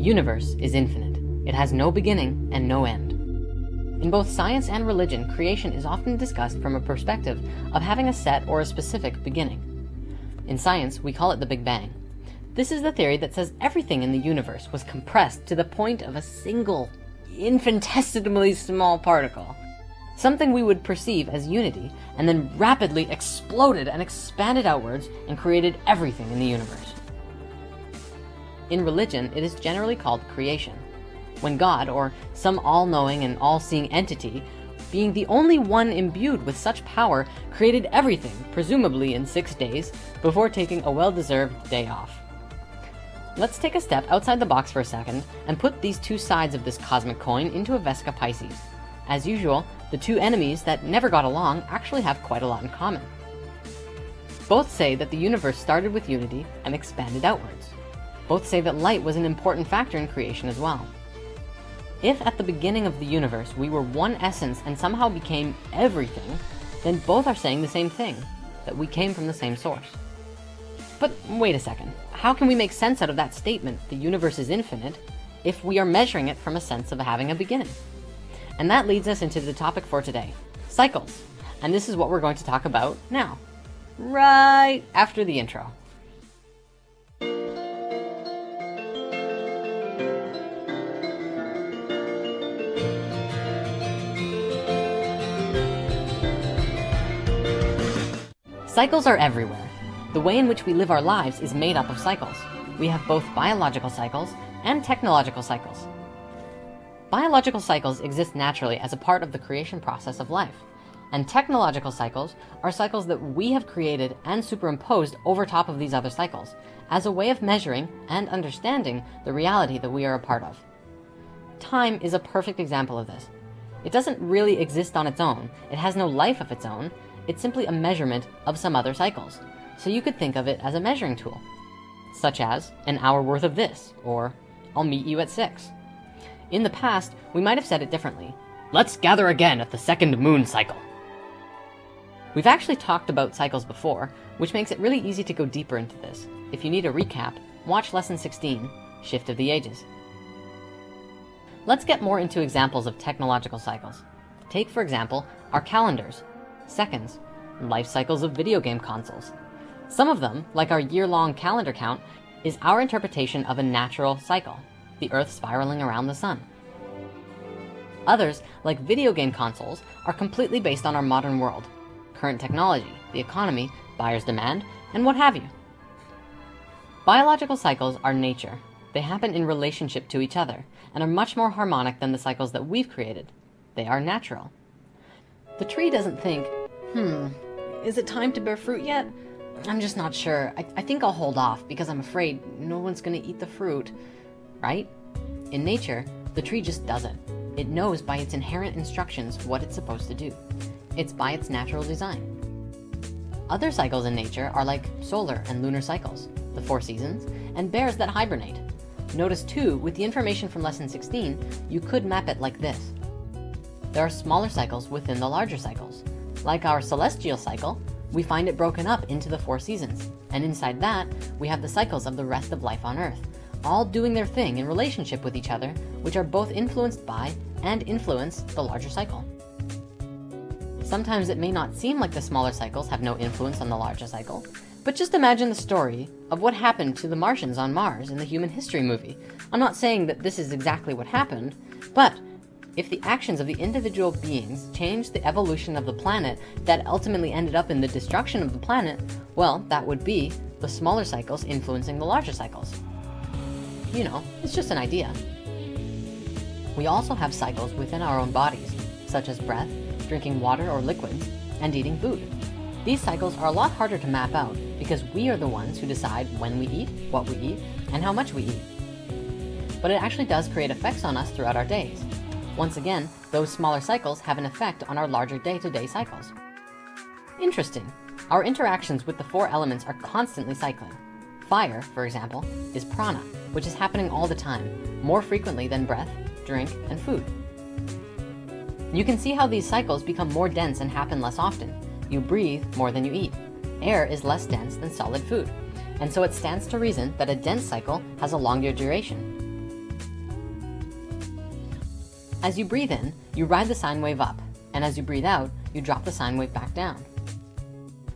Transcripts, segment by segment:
universe is infinite. It has no beginning and no end. In both science and religion, creation is often discussed from a perspective of having a set or a specific beginning. In science, we call it the Big Bang. This is the theory that says everything in the universe was compressed to the point of a single, infinitesimally small particle. Something we would perceive as unity, and then rapidly exploded and expanded outwards and created everything in the universe. In religion, it is generally called creation, when God, or some all-knowing and all-seeing entity, being the only one imbued with such power, created everything, presumably in 6 days, before taking a well-deserved day off. Let's take a step outside the box for a second and put these two sides of this cosmic coin into a Vesca Pisces. As usual, the two enemies that never got along actually have quite a lot in common. Both say that the universe started with unity and expanded outwards. Both say that light was an important factor in creation as well. If at the beginning of the universe we were one essence and somehow became everything, then both are saying the same thing, that we came from the same source. But wait a second, how can we make sense out of that statement, the universe is infinite, if we are measuring it from a sense of having a beginning? And that leads us into the topic for today, cycles. And this is what we're going to talk about now, right after the intro. Cycles are everywhere. The way in which we live our lives is made up of cycles. We have both biological cycles and technological cycles. Biological cycles exist naturally as a part of the creation process of life, and technological cycles are cycles that we have created and superimposed over top of these other cycles as a way of measuring and understanding the reality that we are a part of. Time is a perfect example of this. It doesn't really exist on its own. It has no life of its own. It's simply a measurement of some other cycles. So you could think of it as a measuring tool, such as an hour worth of this, or I'll meet you at 6. In the past, we might have said it differently. Let's gather again at the second moon cycle. We've actually talked about cycles before, which makes it really easy to go deeper into this. If you need a recap, watch lesson 16, Shift of the Ages. Let's get more into examples of technological cycles. Take, for example, our calendars, seconds, life cycles of video game consoles. Some of them, like our year-long calendar count, is our interpretation of a natural cycle, the Earth spiraling around the sun. Others, like video game consoles, are completely based on our modern world, current technology, the economy, buyer's demand, and what have you. Biological cycles are nature. They happen in relationship to each other, and are much more harmonic than the cycles that we've created. They are natural. The tree doesn't think, is it time to bear fruit yet? I'm just not sure. I think I'll hold off because I'm afraid no one's gonna eat the fruit, right? In nature, the tree just does it. It knows by its inherent instructions what it's supposed to do. It's by its natural design. Other cycles in nature are like solar and lunar cycles, the 4 seasons, and bears that hibernate. Notice too, with the information from lesson 16, you could map it like this. There are smaller cycles within the larger cycles. Like our celestial cycle, we find it broken up into the 4 seasons, and inside that, we have the cycles of the rest of life on Earth, all doing their thing in relationship with each other, which are both influenced by and influence the larger cycle. Sometimes it may not seem like the smaller cycles have no influence on the larger cycle, but just imagine the story of what happened to the Martians on Mars in the Human History movie. I'm not saying that this is exactly what happened, but if the actions of the individual beings changed the evolution of the planet that ultimately ended up in the destruction of the planet, well, that would be the smaller cycles influencing the larger cycles. You know, it's just an idea. We also have cycles within our own bodies, such as breath, drinking water or liquids, and eating food. These cycles are a lot harder to map out because we are the ones who decide when we eat, what we eat, and how much we eat. But it actually does create effects on us throughout our days. Once again, those smaller cycles have an effect on our larger day-to-day cycles. Interesting. Our interactions with the 4 elements are constantly cycling. Fire, for example, is prana, which is happening all the time, more frequently than breath, drink, and food. You can see how these cycles become more dense and happen less often. You breathe more than you eat. Air is less dense than solid food, and so it stands to reason that a dense cycle has a longer duration. As you breathe in, you ride the sine wave up, and as you breathe out, you drop the sine wave back down.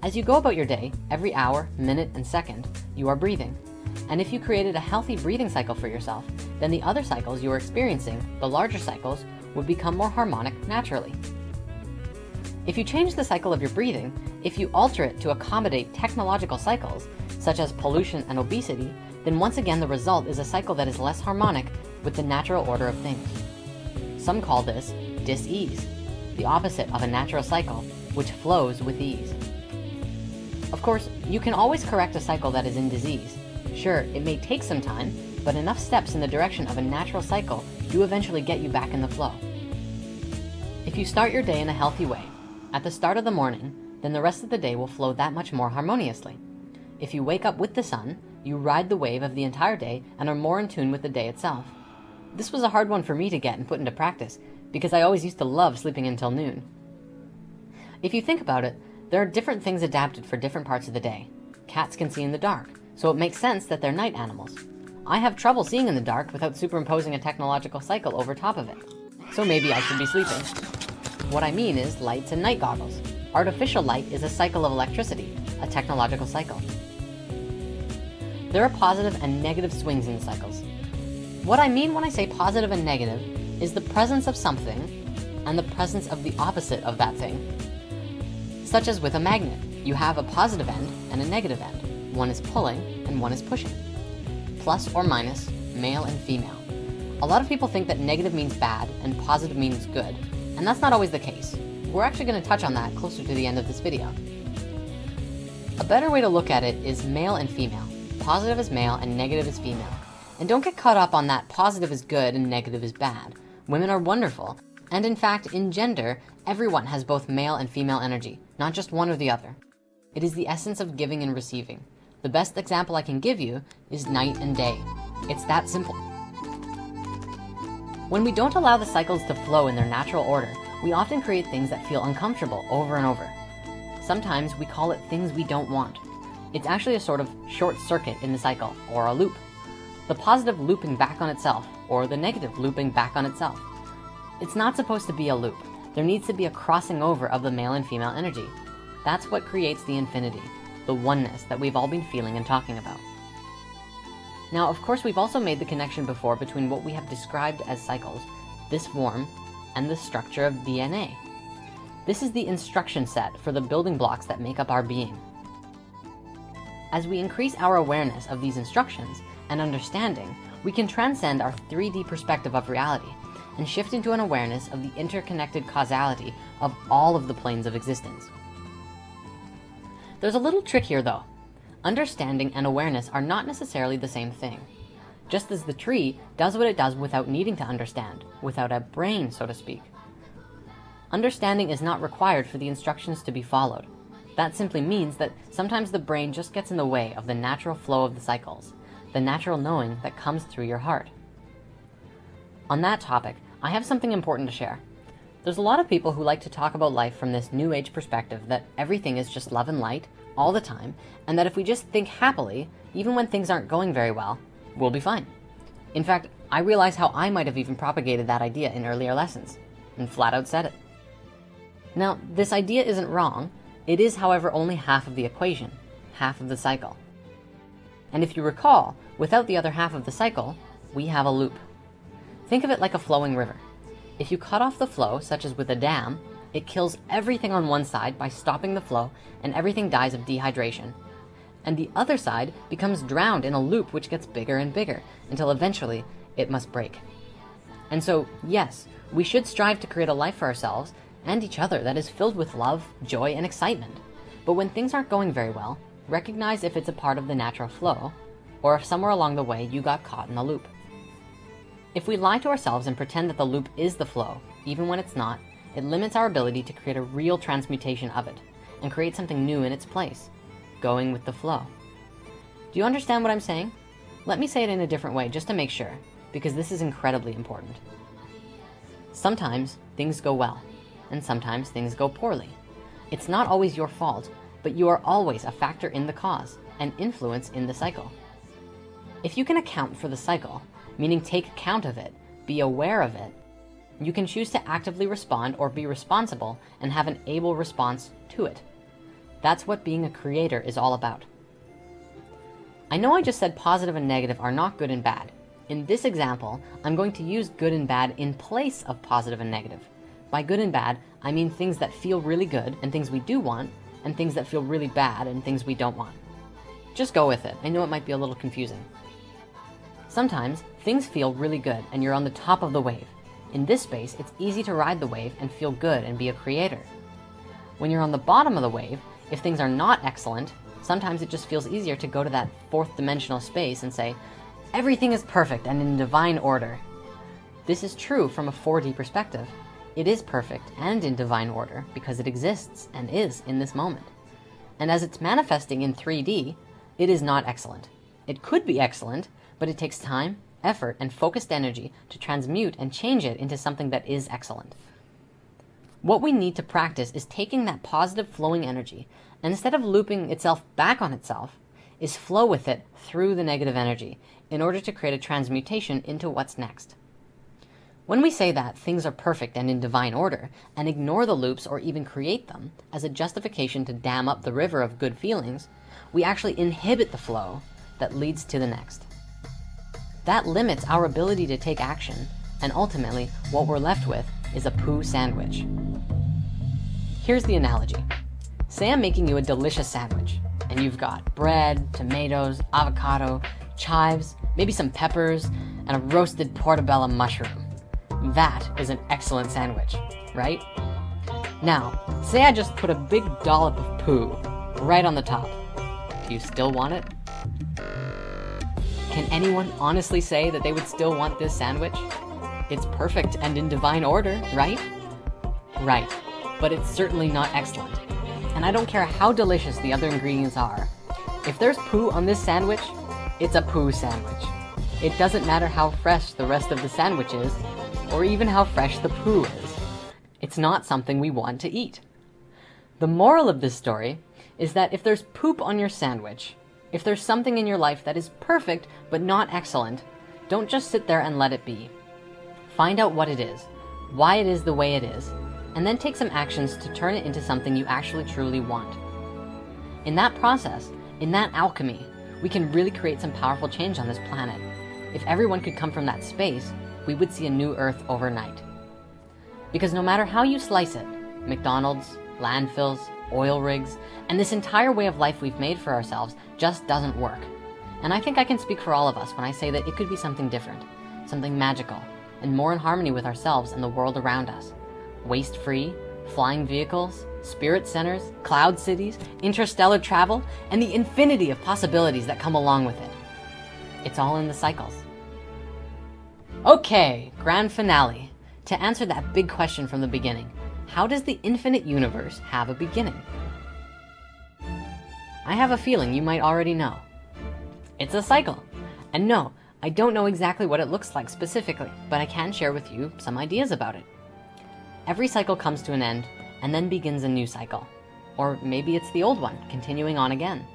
As you go about your day, every hour, minute, and second, you are breathing. And if you created a healthy breathing cycle for yourself, then the other cycles you are experiencing, the larger cycles, would become more harmonic naturally. If you change the cycle of your breathing, if you alter it to accommodate technological cycles, such as pollution and obesity, then once again the result is a cycle that is less harmonic with the natural order of things. Some call this dis-ease, the opposite of a natural cycle, which flows with ease. Of course, you can always correct a cycle that is in disease. Sure, it may take some time, but enough steps in the direction of a natural cycle do eventually get you back in the flow. If you start your day in a healthy way, at the start of the morning, then the rest of the day will flow that much more harmoniously. If you wake up with the sun, you ride the wave of the entire day and are more in tune with the day itself. This was a hard one for me to get and put into practice, because I always used to love sleeping until noon. If you think about it, there are different things adapted for different parts of the day. Cats can see in the dark, so it makes sense that they're night animals. I have trouble seeing in the dark without superimposing a technological cycle over top of it. So maybe I should be sleeping. What I mean is lights and night goggles. Artificial light is a cycle of electricity, a technological cycle. There are positive and negative swings in the cycles. What I mean when I say positive and negative is the presence of something and the presence of the opposite of that thing. Such as with a magnet, you have a positive end and a negative end. One is pulling and one is pushing. Plus or minus, male and female. A lot of people think that negative means bad and positive means good, and that's not always the case. We're actually going to touch on that closer to the end of this video. A better way to look at it is male and female. Positive is male and negative is female. And don't get caught up on that positive is good and negative is bad. Women are wonderful. And in fact, in gender, everyone has both male and female energy, not just one or the other. It is the essence of giving and receiving. The best example I can give you is night and day. It's that simple. When we don't allow the cycles to flow in their natural order, we often create things that feel uncomfortable over and over. Sometimes we call it things we don't want. It's actually a sort of short circuit in the cycle, or a loop. The positive looping back on itself, or the negative looping back on itself. It's not supposed to be a loop. There needs to be a crossing over of the male and female energy. That's what creates the infinity, the oneness that we've all been feeling and talking about. Now, of course, we've also made the connection before between what we have described as cycles, this form, and the structure of DNA. This is the instruction set for the building blocks that make up our being. As we increase our awareness of these instructions and understanding, we can transcend our 3D perspective of reality and shift into an awareness of the interconnected causality of all of the planes of existence. There's a little trick here though. Understanding and awareness are not necessarily the same thing. Just as the tree does what it does without needing to understand, without a brain, so to speak. Understanding is not required for the instructions to be followed. That simply means that sometimes the brain just gets in the way of the natural flow of the cycles, the natural knowing that comes through your heart. On that topic, I have something important to share. There's a lot of people who like to talk about life from this new age perspective that everything is just love and light all the time, and that if we just think happily, even when things aren't going very well, we'll be fine. In fact, I realize how I might have even propagated that idea in earlier lessons, and flat out said it. Now, this idea isn't wrong. It is, however, only half of the equation, half of the cycle. And if you recall, without the other half of the cycle, we have a loop. Think of it like a flowing river. If you cut off the flow, such as with a dam, it kills everything on one side by stopping the flow, and everything dies of dehydration. And the other side becomes drowned in a loop which gets bigger and bigger, until eventually it must break. And so, yes, we should strive to create a life for ourselves and each other that is filled with love, joy, and excitement. But when things aren't going very well, recognize if it's a part of the natural flow, or if somewhere along the way you got caught in a loop. If we lie to ourselves and pretend that the loop is the flow, even when it's not, it limits our ability to create a real transmutation of it, and create something new in its place, going with the flow. Do you understand what I'm saying? Let me say it in a different way just to make sure, because this is incredibly important. Sometimes things go well, and sometimes things go poorly. It's not always your fault, but you are always a factor in the cause, and influence in the cycle. If you can account for the cycle, meaning take account of it, be aware of it, You can choose to actively respond or be responsible and have an able response to it. That's what being a creator is all about. I know I just said positive and negative are not good and bad. In this example, I'm going to use good and bad in place of positive and negative. By good and bad, I mean things that feel really good and things we do want, and things that feel really bad and things we don't want. Just go with it. I know it might be a little confusing. Sometimes things feel really good and you're on the top of the wave. In this space, it's easy to ride the wave and feel good and be a creator. When you're on the bottom of the wave, if things are not excellent, sometimes it just feels easier to go to that fourth dimensional space and say, everything is perfect and in divine order. This is true from a 4D perspective. It is perfect and in divine order because it exists and is in this moment. And as it's manifesting in 3D, it is not excellent. It could be excellent, but it takes time, effort, and focused energy to transmute and change it into something that is excellent. What we need to practice is taking that positive flowing energy, and instead of looping itself back on itself, is flow with it through the negative energy in order to create a transmutation into what's next. When we say that things are perfect and in divine order, and ignore the loops or even create them as a justification to dam up the river of good feelings, we actually inhibit the flow that leads to the next. That limits our ability to take action, and ultimately, what we're left with is a poo sandwich. Here's the analogy. Say I'm making you a delicious sandwich, and you've got bread, tomatoes, avocado, chives, maybe some peppers, and a roasted portobello mushroom. That is an excellent sandwich, right? Now, say I just put a big dollop of poo right on the top. Do you still want it? Can anyone honestly say that they would still want this sandwich? It's perfect and in divine order, right? Right, but it's certainly not excellent. And I don't care how delicious the other ingredients are. If there's poo on this sandwich, it's a poo sandwich. It doesn't matter how fresh the rest of the sandwich is, or even how fresh the poo is. It's not something we want to eat. The moral of this story is that if there's poop on your sandwich, if there's something in your life that is perfect but not excellent, don't just sit there and let it be. Find out what it is, why it is the way it is, and then take some actions to turn it into something you actually truly want. In that process, in that alchemy, we can really create some powerful change on this planet. If everyone could come from that space, we would see a new Earth overnight. Because no matter how you slice it, McDonald's, landfills, oil rigs, and this entire way of life we've made for ourselves just doesn't work. And I think I can speak for all of us when I say that it could be something different, something magical, and more in harmony with ourselves and the world around us. Waste-free, flying vehicles, spirit centers, cloud cities, interstellar travel, and the infinity of possibilities that come along with it. It's all in the cycles. Okay, grand finale. To answer that big question from the beginning, how does the infinite universe have a beginning? I have a feeling you might already know. It's a cycle. And no, I don't know exactly what it looks like specifically, but I can share with you some ideas about it. Every cycle comes to an end, and then begins a new cycle. Or maybe it's the old one, continuing on again.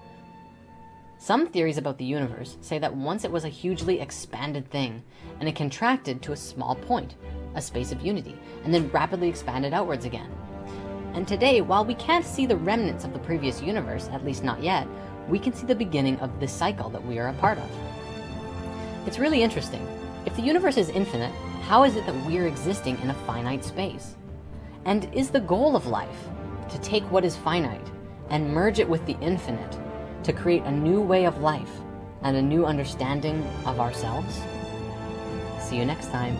Some theories about the universe say that once it was a hugely expanded thing, and it contracted to a small point, a space of unity, and then rapidly expanded outwards again. And today, while we can't see the remnants of the previous universe, at least not yet, we can see the beginning of this cycle that we are a part of. It's really interesting. If the universe is infinite, how is it that we're existing in a finite space? And is the goal of life to take what is finite and merge it with the infinite to create a new way of life and a new understanding of ourselves? See you next time.